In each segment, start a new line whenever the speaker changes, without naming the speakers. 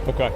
Okay.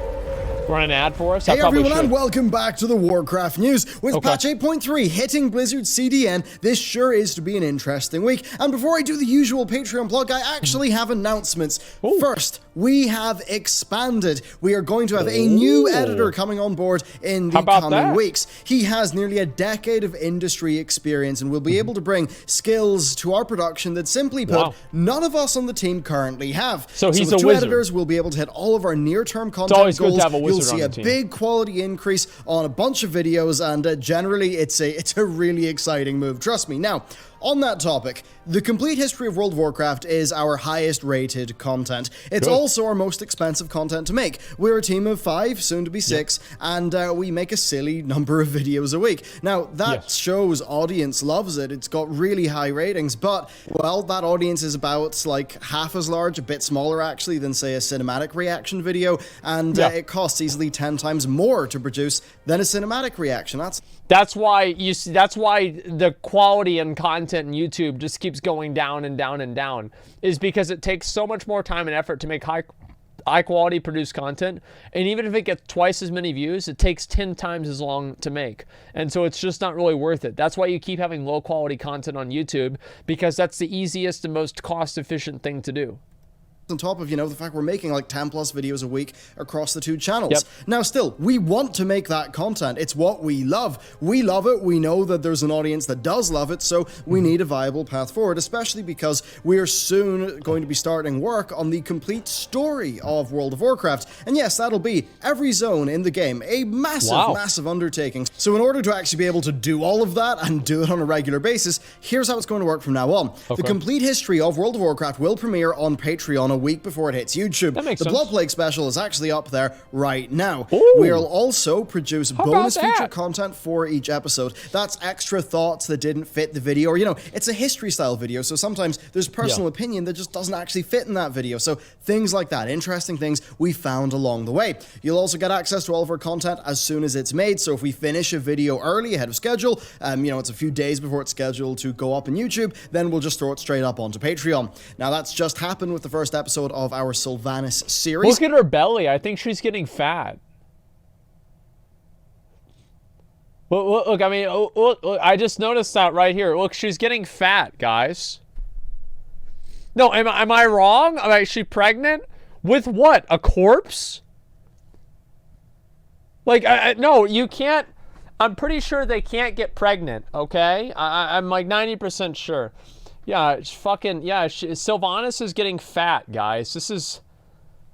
Run an ad for us?
Hey everyone, and welcome back to the Warcraft news. With patch 8.3 hitting Blizzard CDN, this sure is to be an interesting week. And before I do the usual Patreon plug, I actually have announcements. Ooh. First, we have expanded. We are going to have a new editor coming on board in the coming weeks. He has nearly a decade of industry experience and will be able to bring skills to our production that, simply put, none of us on the team currently have.
So he's
with
a
two
wizard.
Editors, we'll be able to hit all of our near-term content
always
goals.
good to have a wizard.
You'll see a big quality increase on a bunch of videos, and generally it's a really exciting move, trust me. Now, on that topic, the complete history of World of Warcraft is our highest rated content. It's also our most expensive content to make. We're a team of 5, soon to be 6, and we make a silly number of videos a week. Now, that show's audience loves it. It's got really high ratings, but, well, that audience is about like half as large, a bit smaller actually, than say a cinematic reaction video, and it costs easily 10 times more to produce than a cinematic reaction.
That's why you see, that's why the quality and content in YouTube just keeps going down and down and down, is because it takes so much more time and effort to make high quality produced content, and even if it gets twice as many views, it takes 10 times as long to make, and so it's just not really worth it. That's why you keep having low quality content on YouTube, because that's the easiest and most cost efficient thing to do.
On top of, the fact we're making like 10 plus videos a week across the 2 channels. Now, still, we want to make that content. It's what we love. We love it. We know that there's an audience that does love it, so we need a viable path forward, especially because we are soon going to be starting work on the complete story of World of Warcraft. And yes, that'll be every zone in the game, a massive undertaking. So in order to actually be able to do all of that and do it on a regular basis, here's how it's going to work from now on. The complete history of World of Warcraft will premiere on Patreon a week before it hits YouTube.
That makes sense.
The Blood Plague special is actually up there right now.
Ooh.
We'll also produce bonus feature content for each episode. That's extra thoughts that didn't fit the video, or it's a history style video, so sometimes there's personal opinion that just doesn't actually fit in that video. So things like that, interesting things we found along the way. You'll also get access to all of our content as soon as it's made. So if we finish a video early ahead of schedule, it's a few days before it's scheduled to go up on YouTube, then we'll just throw it straight up onto Patreon. Now that's just happened with the first episode of our Sylvanas series.
Look at her belly. I think she's getting fat. Look, I mean, look, I just noticed that right here. Look, she's getting fat, guys. No, am I wrong? Is she pregnant? With what? A corpse? Like, no, you can't. I'm pretty sure they can't get pregnant, okay? I'm like 90% sure. Yeah, Sylvanas is getting fat, guys. This is,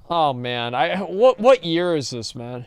oh man, what year is this, man?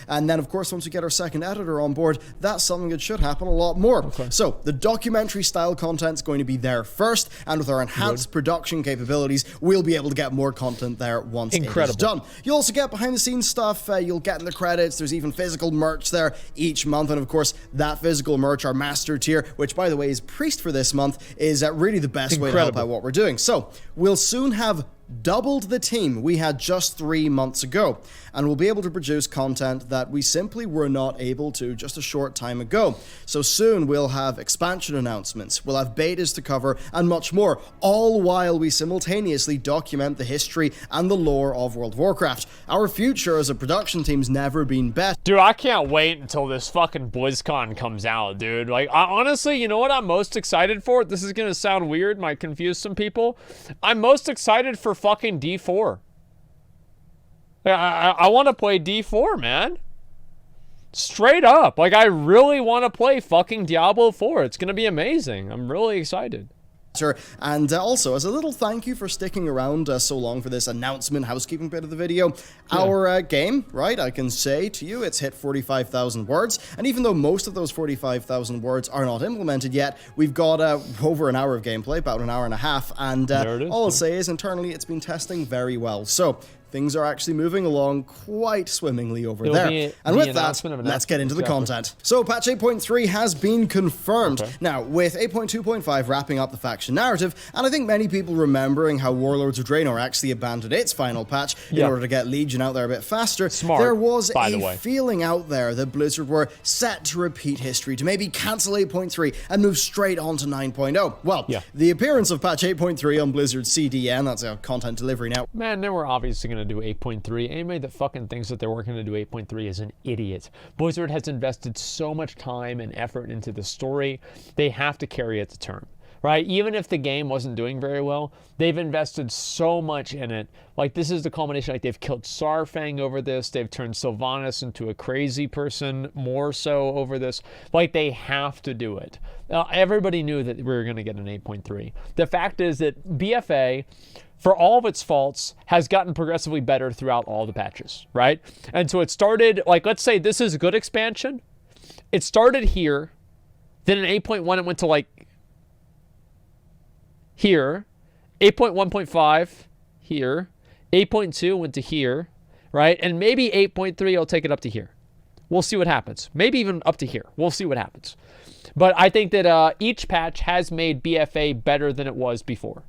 And then, of course, once we get our second editor on board, that's something that should happen a lot more. So, the documentary-style content's going to be there first, and with our enhanced production capabilities, we'll be able to get more content there once it is done. You'll also get behind-the-scenes stuff, you'll get in the credits, there's even physical merch there each month, and of course, that physical merch, our Master tier, which, by the way, is Priest for this month, is really the best way to help out what we're doing. So, we'll soon have doubled the team we had just 3 months ago, and we'll be able to produce content that we simply were not able to just a short time ago. So soon we'll have expansion announcements, we'll have betas to cover, and much more, all while we simultaneously document the history and the lore of World of Warcraft. Our future as a production team's never been better.
Dude, I can't wait until this fucking BlizzCon comes out, dude. Like, honestly, you know what I'm most excited for? This is gonna sound weird, might confuse some people. I'm most excited for fucking D4. I want to play D4, man. Straight up. Like, I really want to play fucking Diablo 4. It's going to be amazing. I'm really excited.
And also, as a little thank you for sticking around so long for this announcement housekeeping bit of the video, our game, right, I can say to you, it's hit 45,000 words, and even though most of those 45,000 words are not implemented yet, we've got over an hour of gameplay, about an hour and a half, and all I'll say is internally it's been testing very well. So things are actually moving along quite swimmingly over there. And with that, let's get into the content. So patch 8.3 has been confirmed. Now, with 8.2.5 wrapping up the faction narrative, and I think many people remembering how Warlords of Draenor actually abandoned its final patch in order to get Legion out there a bit faster, there was a feeling out there that Blizzard were set to repeat history, to maybe cancel 8.3 and move straight on to 9.0. Well, the appearance of patch 8.3 on Blizzard's CDN, that's our content delivery now.
Man, they were obviously going to to do 8.3. Anybody that fucking thinks that they're working to do 8.3 is an idiot. Blizzard has invested so much time and effort into the story. They have to carry it to term. Right? Even if the game wasn't doing very well, they've invested so much in it. Like, this is the culmination. Like, they've killed Sarfang over this. They've turned Sylvanas into a crazy person more so over this. Like, they have to do it. Everybody knew that we were going to get an 8.3. The fact is that BFA, for all of its faults, has gotten progressively better throughout all the patches, right? And so it started, like, let's say this is a good expansion. It started here. Then in 8.1, it went to, like, here, 8.1.5 here, 8.2 went to here, right? And maybe 8.3 will take it up to here. We'll see what happens. Maybe even up to here. We'll see what happens. But I think that each patch has made BFA better than it was before.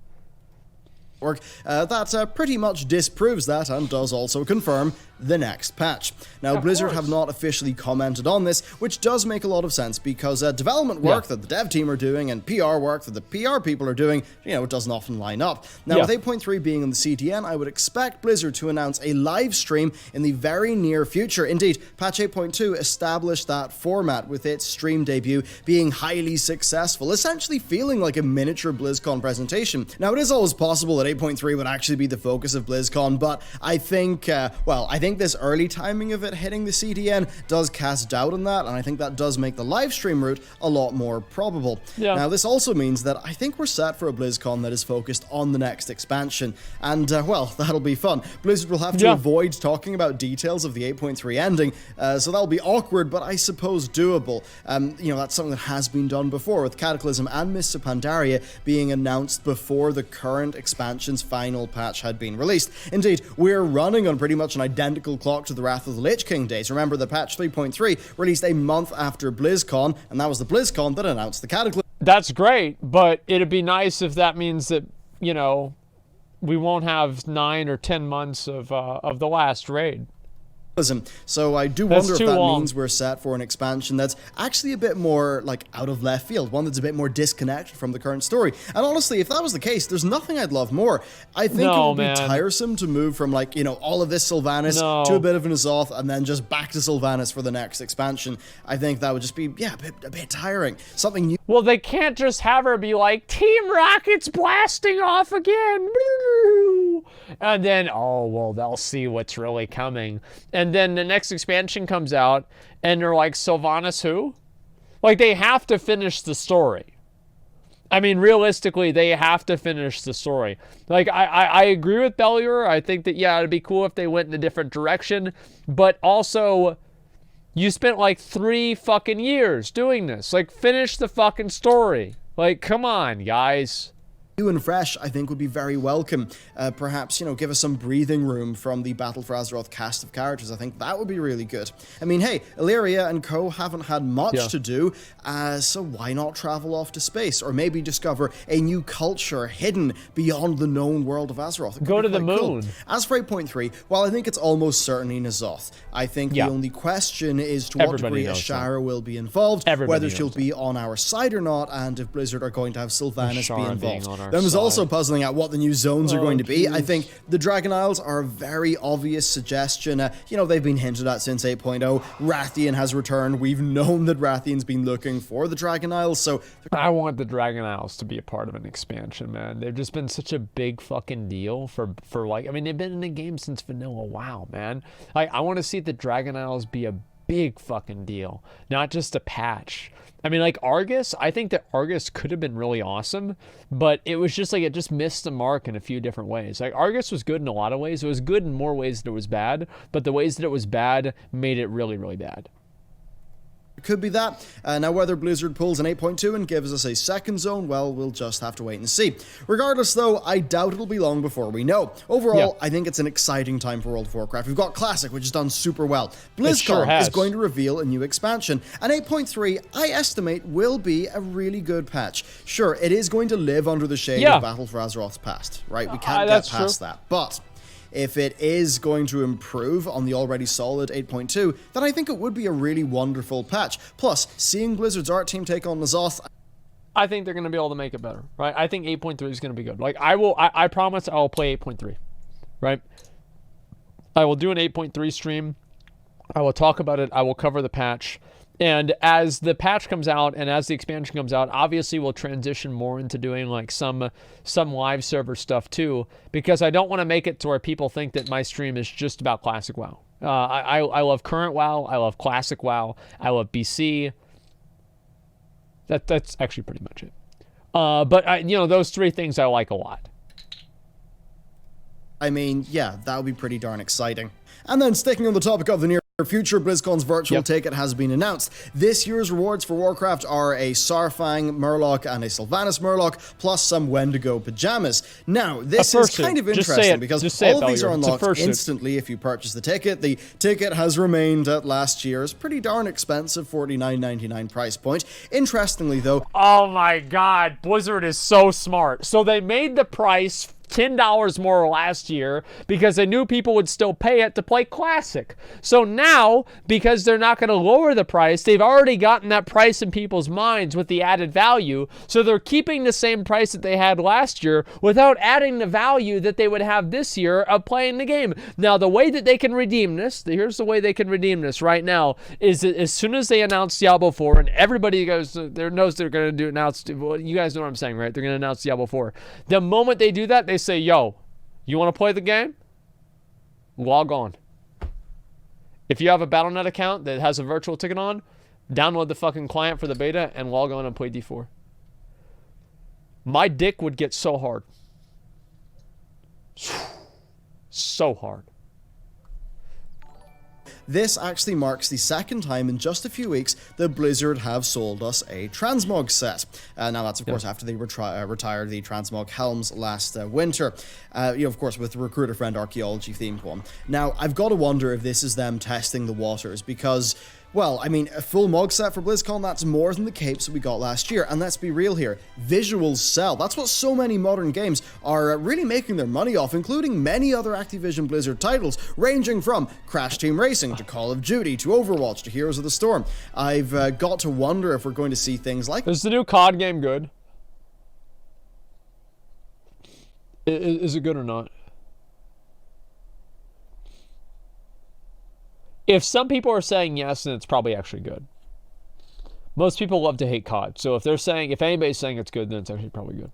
That pretty much disproves that and does also confirm the next patch. Now, Blizzard have not officially commented on this, which does make a lot of sense because development work that the dev team are doing and PR work that the PR people are doing, it doesn't often line up. Now, with 8.3 being in the CDN, I would expect Blizzard to announce a live stream in the very near future. Indeed, patch 8.2 established that format with its stream debut being highly successful, essentially feeling like a miniature BlizzCon presentation. Now, it is always possible that 8.3 would actually be the focus of BlizzCon, but I think, I think this early timing of it hitting the CDN does cast doubt on that, and I think that does make the live stream route a lot more probable. Now, this also means that I think we're set for a BlizzCon that is focused on the next expansion, and, that'll be fun. Blizzard will have to avoid talking about details of the 8.3 ending, so that'll be awkward, but I suppose doable. That's something that has been done before, with Cataclysm and Mists of Pandaria being announced before the current expansion's final patch had been released. Indeed, we're running on pretty much an identical clock to the Wrath of the Lich King days. Remember, the patch 3.3 released a month after BlizzCon, and that was the BlizzCon that announced the Cataclysm.
That's great, but it'd be nice if that means that, we won't have 9 or 10 months of the last raid.
So I do wonder if that means we're set for an expansion that's actually a bit more out of left field, one that's a bit more disconnected from the current story. And honestly, if that was the case, there's nothing I'd love more. I think it would be tiresome to move from all of this Sylvanas to a bit of an Azoth and then just back to Sylvanas for the next expansion. I think that would just be a bit tiring. Something new.
Well, they can't just have her be like, Team Rocket's blasting off again. And then, they'll see what's really coming. And then the next expansion comes out, and they're like, Sylvanas who? Like, they have to finish the story. I mean, realistically, they have to finish the story. Like, I agree with Bellular. I think that, it'd be cool if they went in a different direction. But also, you spent 3 fucking years doing this. Finish the fucking story. Come on, guys.
New and fresh, I think, would be very welcome. Perhaps, give us some breathing room from the Battle for Azeroth cast of characters. I think that would be really good. I mean, hey, Illyria and co haven't had much to do, so why not travel off to space? Or maybe discover a new culture hidden beyond the known world of Azeroth.
Go to the moon. Cool.
As for 8.3, well, I think it's almost certainly N'Zoth. I think the only question is to what degree Ashara will be involved, whether she'll be on our side or not, and if Blizzard are going to have Sylvanas be involved. Then there's also puzzling out what the new zones are going to be. I think the Dragon Isles are a very obvious suggestion. They've been hinted at since 8.0. Rathian has returned. We've known that Rathian's been looking for the Dragon Isles, so...
I want the Dragon Isles to be a part of an expansion, man. They've just been such a big fucking deal for they've been in the game since vanilla. Wow, man. I want to see the Dragon Isles be a big fucking deal, not just a patch. I mean, Argus, I think that Argus could have been really awesome, but it was just it just missed the mark in a few different ways. Argus was good in a lot of ways. It was good in more ways than it was bad, but the ways that it was bad made it really, really bad.
Could be that. Now, whether Blizzard pulls an 8.2 and gives us a second zone, well, we'll just have to wait and see. Regardless, though, I doubt it'll be long before we know. Overall, I think it's an exciting time for World of Warcraft. We've got Classic, which has done super well. BlizzCon is going to reveal a new expansion. And 8.3, I estimate, will be a really good patch. Sure, it is going to live under the shade of Battle for Azeroth's past, right? We can't get past that. But... if it is going to improve on the already solid 8.2, then I think it would be a really wonderful patch. Plus, seeing Blizzard's art team take on N'Zoth,
I think they're going to be able to make it better, right? I think 8.3 is going to be good. I promise I'll play 8.3, right? I will do an 8.3 stream. I will talk about it. I will cover the patch. And as the patch comes out and as the expansion comes out, obviously we'll transition more into doing like some live server stuff too, because I don't want to make it to where people think that my stream is just about classic WoW. I love current WoW. I love classic WoW. I love BC. That's actually pretty much it. But those three things I like a lot.
I mean, yeah, that would be pretty darn exciting. And then sticking on the topic of the near future, BlizzCon's virtual ticket has been announced. This year's rewards for Warcraft are a Saurfang Murloc and a Sylvanas Murloc, plus some Wendigo pajamas. Now, this is kind of interesting because all of these are unlocked instantly if you purchase the ticket. The ticket has remained at last year's pretty darn expensive $49.99 price point. Interestingly, though...
Oh my god, Blizzard is so smart. So they made the price $10 more last year because they knew people would still pay it to play Classic. So now, because they're not going to lower the price, they've already gotten that price in people's minds with the added value. So they're keeping the same price that they had last year without adding the value that they would have this year of playing the game. Now, the way that they can redeem this, here's the way they can redeem this right now, is that as soon as they announce Diablo 4, and everybody knows they're going to announce, well, you guys know what I'm saying, right? They're going to announce Diablo 4. The moment they do that, they say, yo, you want to play the game? Log on. If you have a Battle.net account that has a virtual ticket on, download the fucking client for the beta and log on and play D4. My dick would get so hard. So hard.
This actually marks the second time in just a few weeks that Blizzard have sold us a transmog set. Now that's of course after they retired the transmog helms last winter. Of course with the Recruiter Friend Archaeology themed one. Now I've got to wonder if this is them testing the waters because, well, I mean, a full mog set for BlizzCon, that's more than the capes that we got last year. And let's be real here, visuals sell. That's what so many modern games are really making their money off, including many other Activision Blizzard titles, ranging from Crash Team Racing to Call of Duty to Overwatch to Heroes of the Storm. I've got to wonder if we're going to see things like...
Is the new COD game good? Is it good or not? If some people are saying yes, then it's probably actually good. Most people love to hate COD. So if anybody's saying it's good, then it's actually probably good.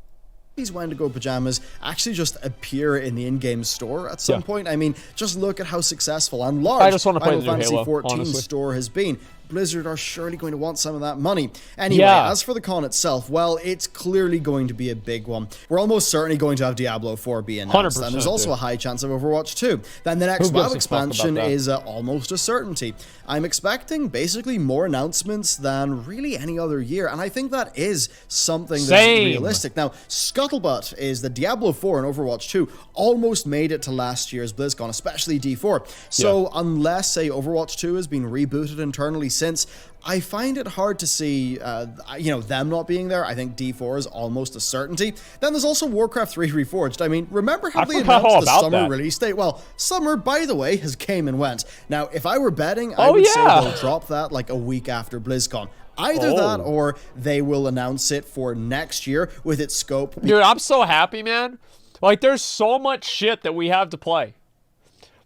These Wendigo pajamas actually just appear in the in-game store at some point. I mean, just look at how successful and large
I just want to play the new
Fantasy
Halo,
14
honestly.
store has been. Blizzard are surely going to want some of that money. Anyway, as for the con itself, well, it's clearly going to be a big one. We're almost certainly going to have Diablo 4 be announced, and there's also a high chance of Overwatch 2. Then the next WoW expansion is almost a certainty. I'm expecting basically more announcements than really any other year, and I think that is something that's realistic. Now, scuttlebutt is that Diablo 4 and Overwatch 2 almost made it to last year's BlizzCon, especially D4. So unless, say, Overwatch 2 has been rebooted internally since, I find it hard to see, them not being there. I think D4 is almost a certainty. Then there's also Warcraft 3 Reforged. I mean, remember how they announced the summer release date? Well, summer, by the way, has came and went. Now, if I were betting, I would say they'll drop that like a week after BlizzCon. Either that or they will announce it for next year with its scope.
Dude, I'm so happy, man. Like, there's so much shit that we have to play.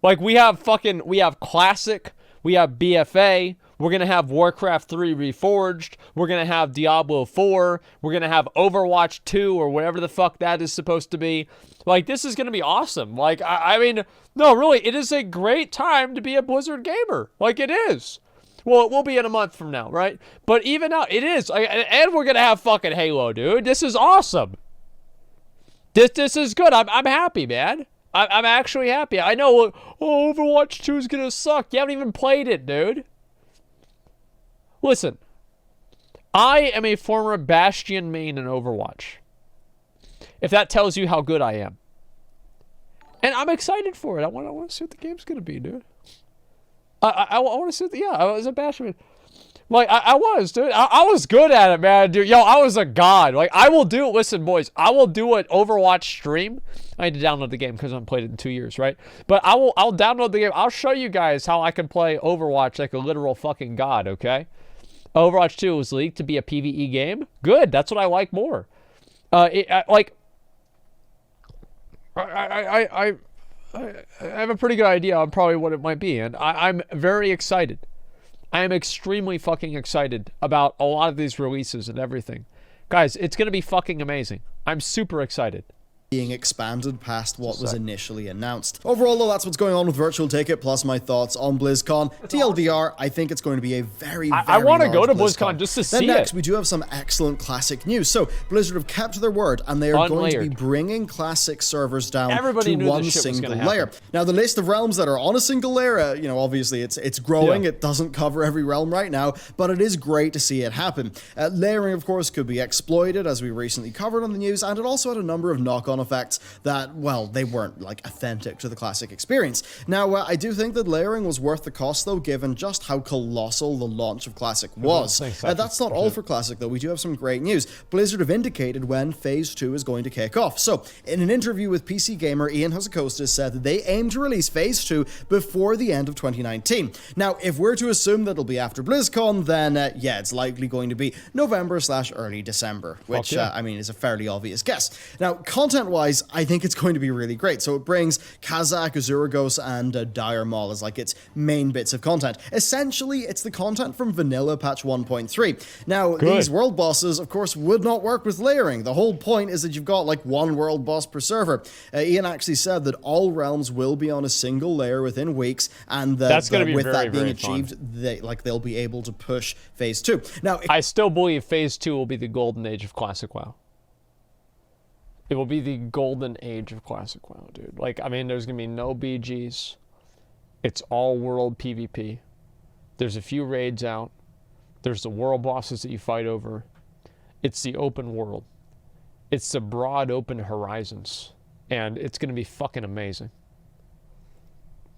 Like, we have Classic, we have BFA, we're going to have Warcraft 3 Reforged. We're going to have Diablo 4. We're going to have Overwatch 2 or whatever the fuck that is supposed to be. Like, this is going to be awesome. Like, I mean, no, really, it is a great time to be a Blizzard gamer. Like, it is. Well, it will be in a month from now, right? But even now, it is. And we're going to have fucking Halo, dude. This is awesome. This is good. I'm happy, man. I'm actually happy. I know, Overwatch 2 is going to suck. You haven't even played it, dude. Listen, I am a former Bastion main in Overwatch. If that tells you how good I am. And I'm excited for it. I want to see what the game's going to be, dude. I want to see what I was a Bastion main. Like, I was, dude. I was good at it, man, dude. Yo, I was a god. Like, I will do, listen, boys, I will do an Overwatch stream. I need to download the game because I haven't played it in 2 years, right? But I'll download the game. I'll show you guys how I can play Overwatch like a literal fucking god, okay? Overwatch 2 was leaked to be a PvE game. Good. That's what I like more. I have a pretty good idea on probably what it might be, and I'm very excited. I am extremely fucking excited about a lot of these releases and everything. Guys, it's going to be fucking amazing. I'm super excited.
Being expanded past what was initially announced. Overall, though, that's what's going on with Virtual Ticket, plus my thoughts on BlizzCon. TLDR, I think it's going to be a very
I want to go to
BlizzCon
just to see
Then next,
it.
we do have some excellent Classic news. So, Blizzard have kept their word, and they are going to be bringing Classic servers down to one single layer. Now, the list of realms that are on a single layer, you know, obviously it's growing. Yeah. It doesn't cover every realm right now, but it is great to see it happen. Layering, of course, could be exploited, as we recently covered on the news, and it also had a number of knock-on effects that, well, they weren't like authentic to the Classic experience. Now, I do think that layering was worth the cost, though, given just how colossal the launch of Classic was. That's not all for Classic, though. We do have some great news. Blizzard have indicated when Phase 2 is going to kick off. So, in an interview with PC Gamer, Ian Hazzikostas said that they aim to release Phase 2 before the end of 2019. Now, if we're to assume that it'll be after BlizzCon, then yeah, it's likely going to be November/early December, which, I mean, is a fairly obvious guess. Now, content-wise, I think it's going to be really great. So it brings Kazakh, Azuragos, and Dire Maul as like its main bits of content. Essentially, it's the content from vanilla patch 1.3. Now, these world bosses, of course, would not work with layering. The whole point is that you've got like one world boss per server. Ian actually said that all realms will be on a single layer within weeks, and that with that being achieved, they'll be able to push Phase 2. Now,
I still believe Phase 2 will be the golden age of Classic WoW. It will be the golden age of Classic WoW, dude. Like, I mean, there's going to be no BGs. It's all world PvP. There's a few raids out. There's the world bosses that you fight over. It's the open world. It's the broad open horizons. And it's going to be fucking amazing.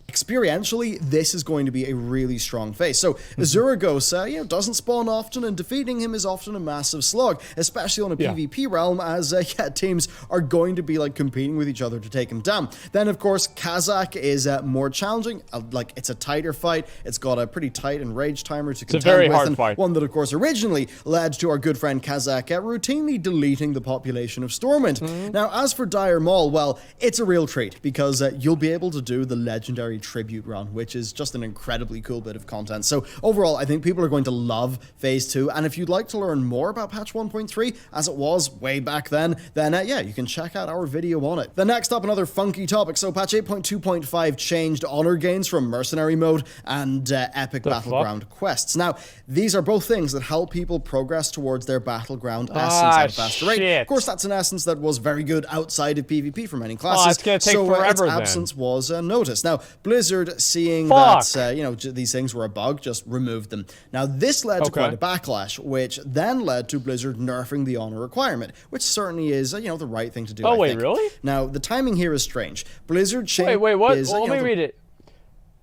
Experientially, this is going to be a really strong phase. So, Azuragos, doesn't spawn often, and defeating him is often a massive slog, especially on a PvP realm, as teams are going to be like competing with each other to take him down. Then, of course, Kazakh is more challenging. Like, it's a tighter fight. It's got a pretty tight and rage timer to contend with. It's a very hard fight. One that, of course, originally led to our good friend Kazakh routinely deleting the population of Stormwind. Now, as for Dire Maul, well, it's a real treat, because you'll be able to do the legendary tribute run, which is just an incredibly cool bit of content. So overall, I think people are going to love Phase 2, and if you'd like to learn more about patch 1.3 as it was way back then yeah, you can check out our video on it. Then next up, another funky topic. So patch 8.2.5 changed honor gains from mercenary mode and epic battleground quests. Now, these are both things that help people progress towards their battleground essence at a faster rate. Of course, that's an essence that was very good outside of PvP for many classes.
It's gonna take forever,
its absence was noticed. Now, Blizzard, seeing that these things were a bug, just removed them. Now, this led to quite a backlash, which then led to Blizzard nerfing the honor requirement, which certainly is, the right thing to do. I think.
Really?
Now, the timing here is strange. Blizzard changed.
Wait, what? Let me read it.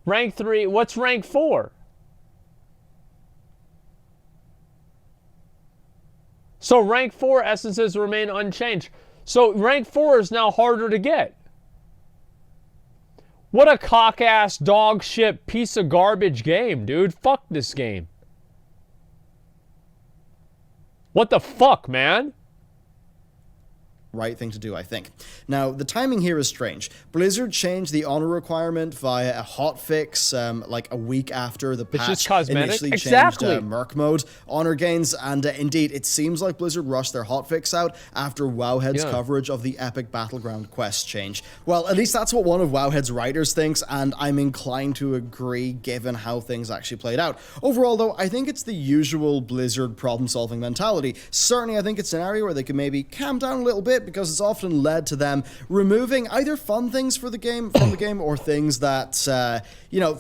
Rank 3. What's rank 4? So rank 4 essences remain unchanged. So rank 4 is now harder to get. What a cock-ass, dog shit, piece of garbage game, dude. Fuck this game. What the fuck, man?
Right thing to do, I think. Now, the timing here is strange. Blizzard changed the honor requirement via a hotfix like a week after the patch initially changed Merc mode honor gains, and indeed, it seems like Blizzard rushed their hotfix out after Wowhead's coverage of the epic battleground quest change. Well, at least that's what one of Wowhead's writers thinks, and I'm inclined to agree given how things actually played out. Overall, though, I think it's the usual Blizzard problem-solving mentality. Certainly, I think it's an area where they could maybe calm down a little bit, because it's often led to them removing either fun things from the game or things that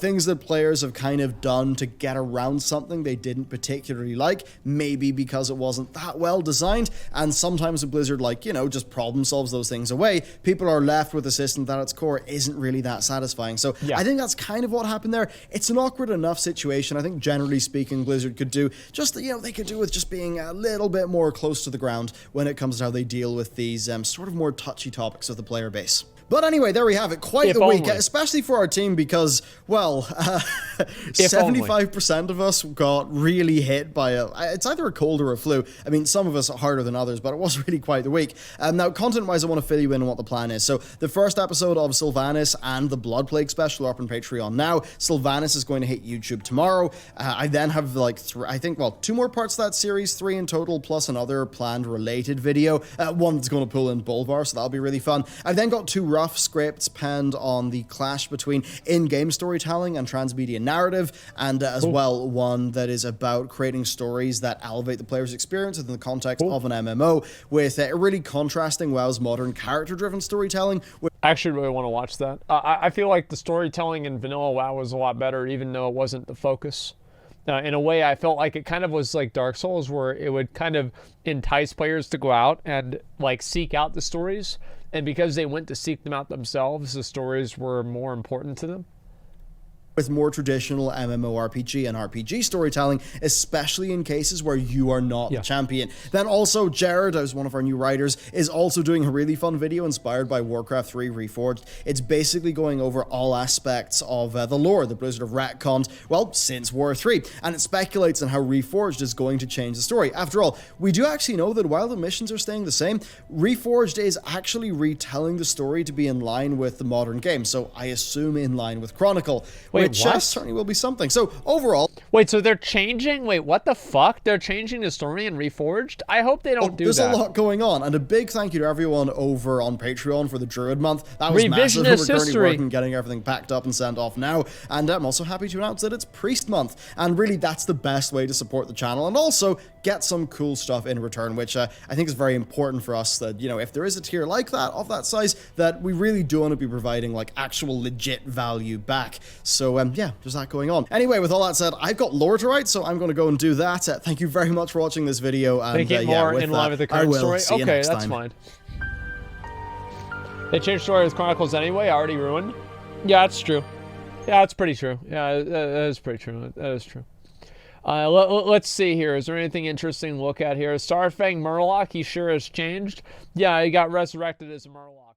things that players have kind of done to get around something they didn't particularly like, maybe because it wasn't that well designed. And sometimes a Blizzard just problem solves those things away. People are left with a system that at its core isn't really that satisfying. So I think that's kind of what happened there. It's an awkward enough situation. I think generally speaking, Blizzard could do just they could do with just being a little bit more close to the ground when it comes to how they deal with these sort of more touchy topics of the player base. But anyway, there we have it. Quite
If
the week,
only.
especially for our team because, well, 75% of us got really hit by it's either a cold or a flu. I mean, some of us are harder than others, but it was really quite the week. Now, content-wise, I want to fill you in on what the plan is. So, the first episode of Sylvanas and the Blood Plague special are up on Patreon now. Sylvanas is going to hit YouTube tomorrow. I then have, like, two more parts of that series, 3 in total, plus another planned related video. One that's going to pull in Bolvar, so that'll be really fun. I've then got 2 rough scripts penned on the clash between in-game storytelling and transmedia narrative, and as well one that is about creating stories that elevate the player's experience within the context of an MMO, with really contrasting WoW's modern character-driven storytelling.
I actually really want to watch that. I feel like the storytelling in vanilla WoW was a lot better, even though it wasn't the focus. In a way, I felt like it kind of was like Dark Souls, where it would kind of entice players to go out and like seek out the stories. And because they went to seek them out themselves, the stories were more important to them.
With more traditional MMORPG and RPG storytelling, especially in cases where you are not the champion. Then also, Jared, who's one of our new writers, is also doing a really fun video inspired by Warcraft 3 Reforged. It's basically going over all aspects of the lore that Blizzard have retconned, well, since War 3, and it speculates on how Reforged is going to change the story. After all, we do actually know that while the missions are staying the same, Reforged is actually retelling the story to be in line with the modern game, so I assume in line with Chronicle. Which certainly will be something. So overall...
Wait, so they're changing? Wait, what the fuck? They're changing the story in Reforged? I hope they don't do that.
There's a lot going on. And a big thank you to everyone over on Patreon for the Druid month. That was massive. We're currently working, getting everything packed up and sent off now. And I'm also happy to announce that it's Priest month. And really, that's the best way to support the channel. And also get some cool stuff in return, which I think is very important for us, that, you know, if there is a tier like that, of that size, that we really do want to be providing like actual legit value back. So yeah, there's that going on. Anyway, with all that said, I've got lore to write, so I'm going to go and do that. Thank you very much for watching this video. And
make it more in line with the current story. Okay, that's fine. They changed story with Chronicles anyway. Already ruined. Yeah, that's true. Yeah, that's pretty true. Yeah, that is pretty true. That is true. Let's see here. Is there anything interesting to look at here? Starfang Murloc, he sure has changed. Yeah, he got resurrected as a Murloc.